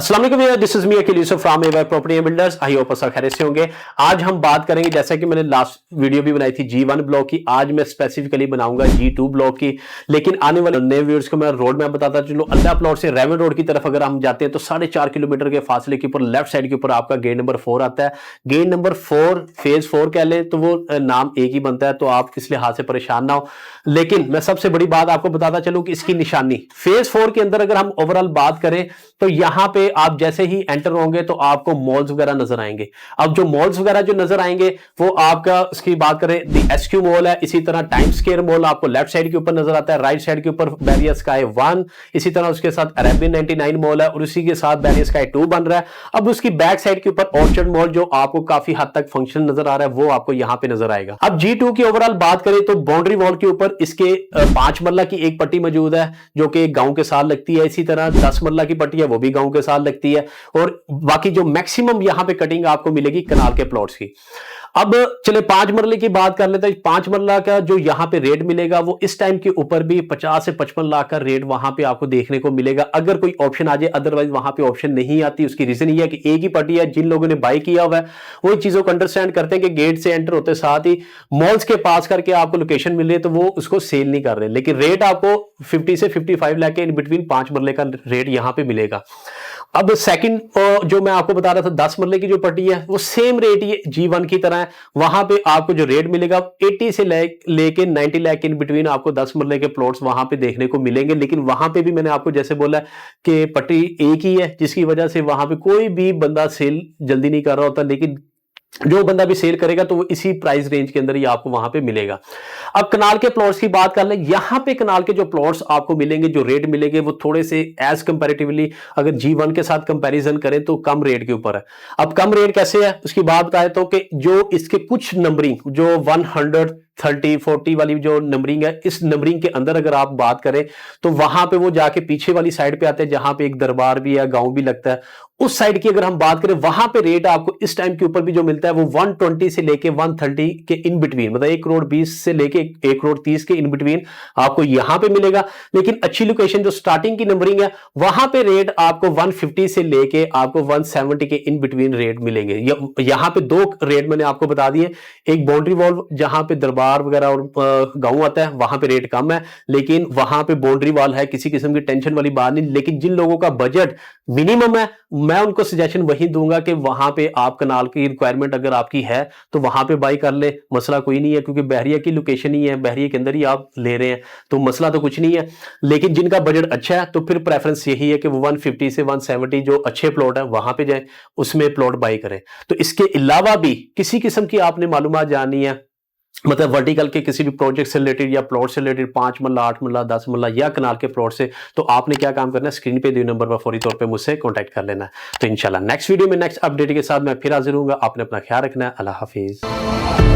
अस्सलाम वालेकुम, this is me Aqeel Yusuf from AY property and builders. I hope सब खैरियत से होंगे। आज हम बात करेंगे, जैसा कि मैंने लास्ट वीडियो भी बनाई थी G1 ब्लॉक की, आज मैं स्पेसिफिकली बनाऊंगा G2 ब्लॉक की। लेकिन आने वाले नए व्यूअर्स को मैं रोड मैप बताता चलो। अल्लाह प्लॉट से रेवन रोड की तरफ अगर हम जाते हैं तो 4.5 किलोमीटर के फासले के ऊपर लेफ्ट साइड के ऊपर आपका गेट नंबर 4 आता है। गेट नंबर 4 फेज 4 कह लें तो वो नाम एक ही बनता है, तो आप किस लिहाज से परेशान ना हो। लेकिन मैं सबसे बड़ी बात आपको बताता चलूं कि इसकी निशानी फेज 4 के अंदर अगर हम ओवरऑल बात करें तो यहां पे आप जैसे ही एंटर होंगे तो आपको मॉल्स वगैरह नजर आएंगे। अब जो मॉल्स वगैरह जो नजर आएंगे वो आपका, इसकी बात करें दी SQ मॉल है, इसी तरह टाइम स्क्वायर मॉल आपको लेफ्ट साइड के ऊपर नजर आता है, राइट साइड के ऊपर बैरियर स्काई 1, इसी तरह उसके साथ अरेबियन 99 मॉल है और उसी के साथ बैरियर स्काई 2 बन रहा है। अब उसकी बैक साइड के ऊपर ऑर्चर्ड मॉल जो आपको काफी हद तक फंक्शन नजर आ रहा है वो आपको यहां पे नजर आएगा। अब G2 की ओवरऑल बात करें तो बाउंड्री वॉल के ऊपर इसके 5 मरला की एक पट्टी मौजूद है जो कि गांव के साथ लगती है, इसी तरह 10 मरला की पट्टी है वो भी गांव के साथ लगती है, और बाकी जो मैक्सिमम यहां पे कटिंग आपको मिलेगी कनाल के प्लॉट्स की। अब चले 5 मरले की बात कर लेते हैं। 5 मरला का जो यहां पे रेट मिलेगा वो इस टाइम के ऊपर भी 50 से 55 लाख का रेट वहां पे आपको देखने को मिलेगा अगर कोई ऑप्शन आ जाए, अदरवाइज वहां पे ऑप्शन नहीं आती। उसकी रीजन ये है कि एक ही पार्टी है, जिन लोगों ने बाय किया हुआ है वो चीजों को अंडरस्टैंड करते हैं कि गेट से एंटर होते साथ ही मॉल्स के पास करके आपको लोकेशन मिल रही है तो वो उसको सेल नहीं कर रहे, लेकिन रेट आपको 50 से 55 लाख के इन बिटवीन 5 मरले का रेट यहां पे मिलेगा। अब सेकंड जो मैं आपको बता रहा था 10 मरले की जो पट्टी है वो सेम रेट ये G1 की तरह है। वहां पे आपको जो रेट मिलेगा 80 से लेके 90 लाख के इन बिटवीन आपको 10 मरले के प्लॉट्स वहां पे देखने को मिलेंगे। लेकिन वहां पे भी मैंने आपको जैसे बोला कि पट्टी एक ही है, जिसकी वजह से वहां पे कोई भी बंदा सेल जल्दी नहीं कर रहा होता, लेकिन जो बंदा भी सेल करेगा तो वो इसी प्राइस रेंज के अंदर ही आपको वहां पे मिलेगा। अब कनाल के प्लॉट्स की बात कर ले, यहां पे कनाल के जो प्लॉट्स आपको मिलेंगे, जो रेट मिलेंगे वो थोड़े से एज कंपैरेटिवली अगर G1 के साथ कंपैरिजन करें तो कम रेट के ऊपर है। अब कम रेट कैसे है उसकी बात बताए तो कि जो इसके कुछ नंबरिंग जो 130 40 वाली जो नंबरिंग है, इस नंबरिंग के अंदर अगर आप बात करें तो वहां पे वो जाके पीछे वाली साइड पे आते हैं जहां पे एक दरबार भी है, गांव भी लगता है। उस साइड की अगर हम बात करें वहां पे रेट आपको इस टाइम के ऊपर भी जो मिलता है वो 120 से लेके 130 के इन बिटवीन, मतलब 1 करोड़ 20 से लेके 1 करोड़ 30 के इन बिटवीन आपको यहां पे मिलेगा। लेकिन अच्छी लोकेशन जो स्टार्टिंग की नंबरिंग है वहां पे रेट आपको 150 से लेके आपको 170 के इन बिटवीन रेट मिलेंगे। यहां पे दो रेट मैंने आपको बता दिए, एक बाउंड्री वॉल जहां पे दरबार वगैरह और गांव आता है वहां पे रेट कम है, लेकिन वहां पे बाउंड्री वॉल है, किसी किस्म की टेंशन वाली बात नहीं। लेकिन जिन लोगों का बजट मिनिमम है मैं उनको सजेशन वही दूंगा कि वहां पे आप कनाल की रिक्वायरमेंट अगर आपकी है तो वहां पे बाई कर ले, मसला कोई नहीं है, क्योंकि बहरिया की लोकेशन ही है, बहरिया के अंदर ही आप ले रहे हैं तो मसला तो कुछ नहीं है। लेकिन जिनका बजट अच्छा है तो फिर प्रेफरेंस यही है कि वो 150 से 170 जो अच्छे प्लॉट है वहां पे जाए, उसमें प्लॉट बाई करें। तो इसके अलावा भी किसी किस्म की आपने मालूमात जाननी है, मतलब वर्टिकल के किसी भी प्रोजेक्ट से रिलेटेड या प्लॉट से रिलेटेड, 5 मरला 8 मरला 10 मरला या कनाल के प्लॉट से, तो आपने क्या काम करना है, स्क्रीन पे दिए नंबर पर फौरी तौर पे मुझसे कांटेक्ट कर लेना है। तो इंशाल्लाह नेक्स्ट वीडियो में नेक्स्ट अपडेट के साथ मैं फिर हाजिर हूंगा। आपने अपना ख्याल रखना है। अल्लाह हाफिज।